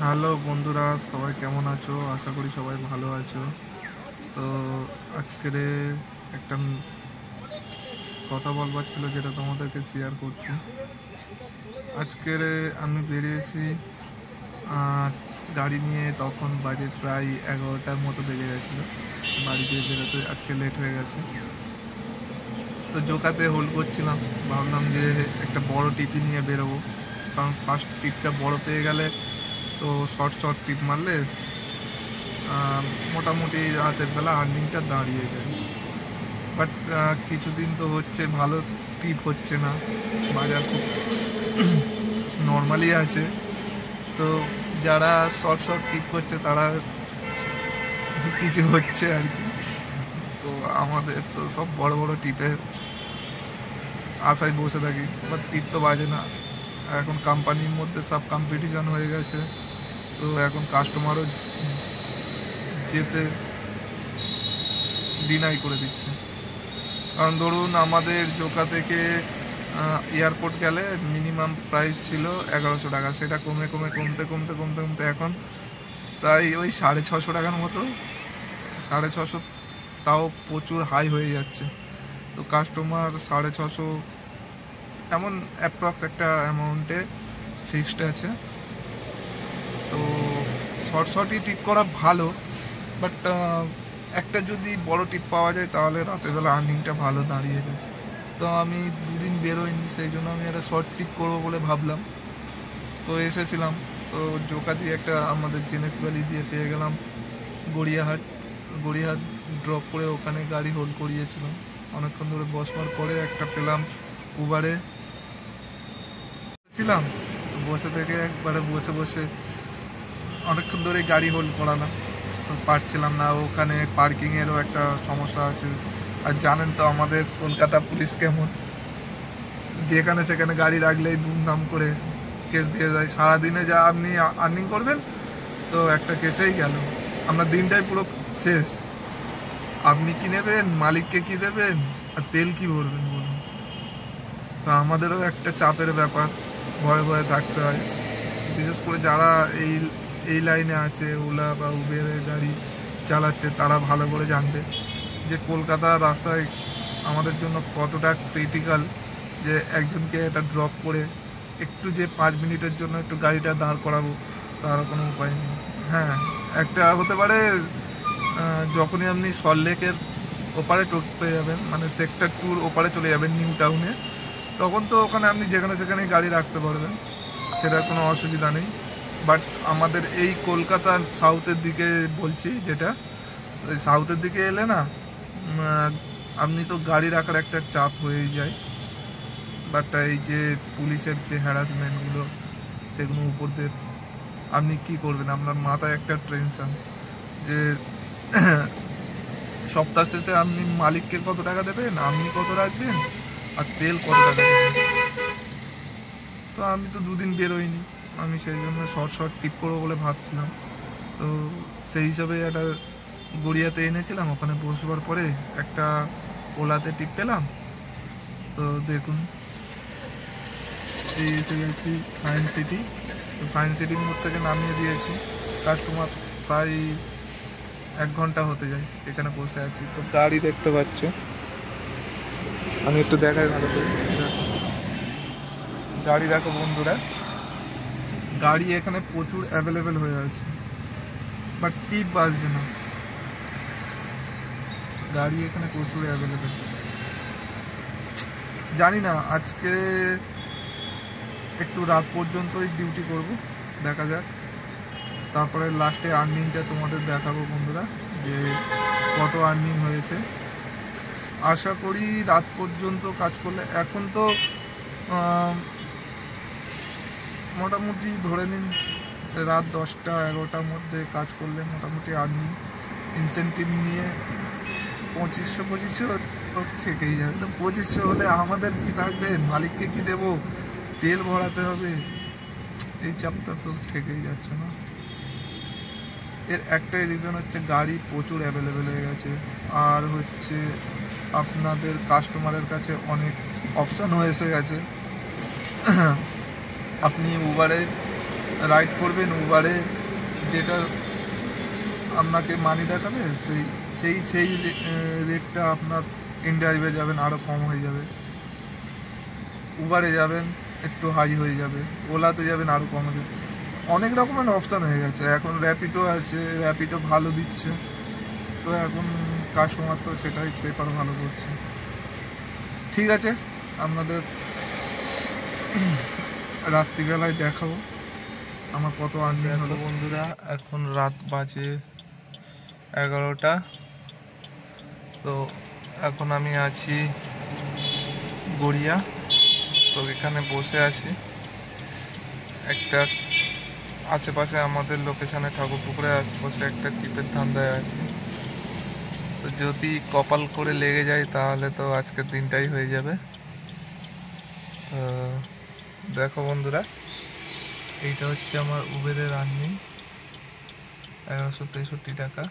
Hello বন্ধুরা, সবাই কেমন আছো? আশা করি সবাই ভালো আছো। তো আজকের একটা কথা বলবার ছিল, যেটা তোমাদেরকে শেয়ার করছি। আজকের আমি বেরিয়েছি গাড়ি নিয়ে। তখন বাজে প্রায় 11টার মতো বেজে গেছিলো। বাড়ি দিয়ে বেরোতে আজকে লেট হয়ে গেছে। তো জোকাতে হোল্ড করছিলাম, ভাবলাম যে একটা বড় টিপি নিয়ে বেরোবো, কারণ ফার্স্ট টিপটা বড় পেয়ে গেলে তো শর্ট শর্ট টিপ মারলে মোটামুটি রাতের বেলা আর্নিংটা দাঁড়িয়ে যায়। বাট কিছুদিন তো হচ্ছে ভালো টিপ হচ্ছে না, বাজার খুব নর্মালি আছে। তো যারা শর্ট শর্ট টিপ করছে তারা কিছু হচ্ছে আর কি। তো আমাদের তো সব বড় বড় টিপের আশায় বসে থাকি, বাট টিপ তো বাজে না। এখন কোম্পানির মধ্যে সব কম্পিটিশন হয়ে গেছে, তো এখন কাস্টমারও যেতে ডিনাই করে দিচ্ছে। কারণ ধরুন, আমাদের জোকা থেকে এয়ারপোর্ট গেলে মিনিমাম প্রাইস ছিল 1100 টাকা, সেটা কমে কমে কমতে কমতে কমতে কমতে এখন প্রায় ওই 650 টাকার মতো। 650, তাও প্রচুর হাই হয়ে যাচ্ছে। তো কাস্টমার 650 এমন অ্যাপ্রক্স একটা অ্যামাউন্টে ফিক্সড আছে। তো শর্ট শর্টই টিপ করা ভালো, বাট একটা যদি বড় টিপ পাওয়া যায় তাহলে রাতের বেলা আর্নিংটা ভালো দাঁড়িয়ে যায়। তো আমি দুদিন বেরোইনি, সেই জন্য আমি একটা শর্ট টিপ করবো বলে ভাবলাম। তো এসেছিলাম, তো জোকা দিয়ে একটা আমাদের জেনেক্স ভ্যালি দিয়ে পেয়ে গেলাম গড়িয়াহাট। গড়িয়াহাট ড্রপ করে ওখানে গাড়ি হোল্ড করিয়েছিলাম। অনেকক্ষণ ধরে বসবার পরে একটা পেলাম উবারে ছিলাম। তো বসে থেকে একবারে বসে বসে অনেকক্ষণ ধরে গাড়ি হোল্ড করালাম, তো পারছিলাম না। ওখানে পার্কিংয়েরও একটা সমস্যা আছে, আর জানেন তো আমাদের কলকাতা পুলিশ কেমন, যেখানে সেখানে গাড়ি রাখলেই দুমদাম করে কেস দিয়ে যায়। সারাদিনে যা আপনি আর্নিং করবেন, তো একটা কেসেই গেল, আপনার দিনটাই পুরো শেষ। আপনি কি নেবেন, মালিককে কি দেবেন, আর তেল কি ভরবেন বলুন? তো আমাদেরও একটা চাপের ব্যাপার, ভয়ে ভয়ে থাকতে হয়। বিশেষ করে যারা এই এই লাইনে আছে, ওলা বা উবেরের গাড়ি চালাচ্ছে, তারা ভালো করে জানবে যে কলকাতার রাস্তায় আমাদের জন্য কতটা ক্রিটিক্যাল। যে একজনকে এটা ড্রপ করে একটু যে 5 মিনিটের জন্য একটু গাড়িটা দাঁড় করাবো, তার কোনো উপায় নেই। হ্যাঁ, একটা হতে পারে যখনই আপনি সল্টলেকের ওপারে পেয়ে যাবেন, মানে সেক্টর 2 ওপারে চলে যাবেন নিউ টাউনে, তখন তো ওখানে আপনি যেখানে সেখানে গাড়ি রাখতে পারবেন, সেটার কোনো অসুবিধা নেই। বাট আমাদের এই কলকাতার সাউথের দিকে বলছি, যেটা ওই সাউথের দিকে এলে না, আপনি তো গাড়ি রাখার একটা চাপ হয়েই যায়। বাট এই যে পুলিশের যে হ্যারাসমেন্টগুলো, সেগুলো উপর দিয়ে আপনি কী করবেন, আপনার মাথায় একটা টেনশন যে সপ্তাহ শেষে আপনি মালিককে কত টাকা দেবেন, আপনি কত রাখবেন, আর তেল কত টাকা দেবেন। তো আমি তো দুদিন বেরোইনি, আমি সেই জন্য শর্ট শর্ট টিপ করবো বলে ভাবছিলাম। তো সেই হিসাবে একটা গড়িয়াতে এনেছিলাম। ওখানে বসবার পরে একটা ওলাতে টিপ পেলাম। তো দেখুন, এই এসে গেছি সায়েন্স সিটি। তো সায়েন্স সিটির মোড় থেকে নামিয়ে দিয়েছি। কাস্টমার প্রায় 1 ঘন্টা হতে যায় এখানে বসে আছি। তো গাড়ি দেখতে পাচ্ছ, আমি একটু দেখাই ভালো করে। গাড়ি দেখো বন্ধুরা, গাড়ি এখানে প্রচুর অ্যাভেলেবেল হয়ে আছে, বাট টিপ বাজছে না। গাড়ি এখানে প্রচুর অ্যাভেলেবেল। জানি না, আজকে একটু রাত পর্যন্তই ডিউটি করব, দেখা যাক। তারপরে লাস্টে আর্নিংটা তোমাদের দেখাবো বন্ধুরা, যে কত আর্নিং হয়েছে। আশা করি রাত পর্যন্ত কাজ করলে, এখন তো মোটামুটি ধরে নিন রাত 10টা 11টার মধ্যে কাজ করলে মোটামুটি আর্নিং ইনসেন্টিভ নিয়ে 2500 তো থেকেই যাবে। তো 2500 হলে আমাদের কি থাকবে, মালিককে কি দেবো, তেল ভরাতে হবে, এই চাপটা তো থেকেই যাচ্ছে না। এর একটাই রিজন হচ্ছে গাড়ি প্রচুর অ্যাভেলেবেল হয়ে গেছে, আর হচ্ছে আপনাদের কাস্টমারের কাছে অনেক অপশানও এসে গেছে। আপনি উবারে রাইড করবেন উবারে যেটা আপনাকে মানি দেখাবে সেই সেই সেই রেটটা আপনার ইনড্রাইভে যাবেন আরও কম হয়ে যাবে, উবারে যাবেন একটু হাই হয়ে যাবে, ওলাতে যাবেন আরও কম হয়ে যাবে। অনেক রকমের অপশান হয়ে গেছে এখন। র্যাপিডো আছে, র্যাপিডো ভালো দিচ্ছে, তো এখন কাস্টমার তো সেটাই প্রেফার ভালো করছে। ঠিক আছে, আপনাদের রাত্রিবেলায় দেখাবো আমার কত আর্নিং হলো। বন্ধুরা এখন রাত বাজে 11টা, তো এখন আমি আছি গড়িয়া, তো এখানে বসে আছি একটা আশেপাশে আমাদের লোকেশানে ঠাকুরপুকুরের আশেপাশে একটা টিপের ধান্দায় আছে। তো যদি কপাল করে লেগে যায় তাহলে তো আজকের দিনটাই হয়ে যাবে। দেখো বন্ধুরা, এইটা হচ্ছে আমার উবেরের আর্নিং 1163 টাকা,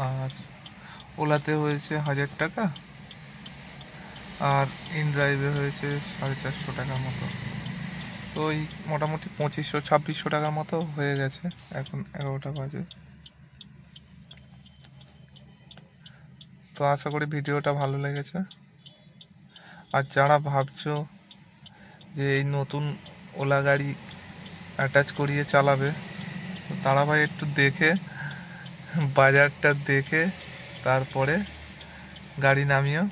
আর ওলাতে হয়েছে 1000 টাকা, আর ইনড্রাইভে হয়েছে 450 টাকার মতো। তো ওই মোটামুটি 2500-2600 টাকার মতো হয়ে গেছে এখন 11টা বাজে। তো আশা করি ভিডিওটা ভালো লেগেছে। আর যারা ভাবছো যে এই নতুন ওলা গাড়ি অ্যাটাচ করিয়ে চালাবে, তো তারা ভাই একটু দেখে বাজারটা দেখে তারপরে গাড়ি নামিও।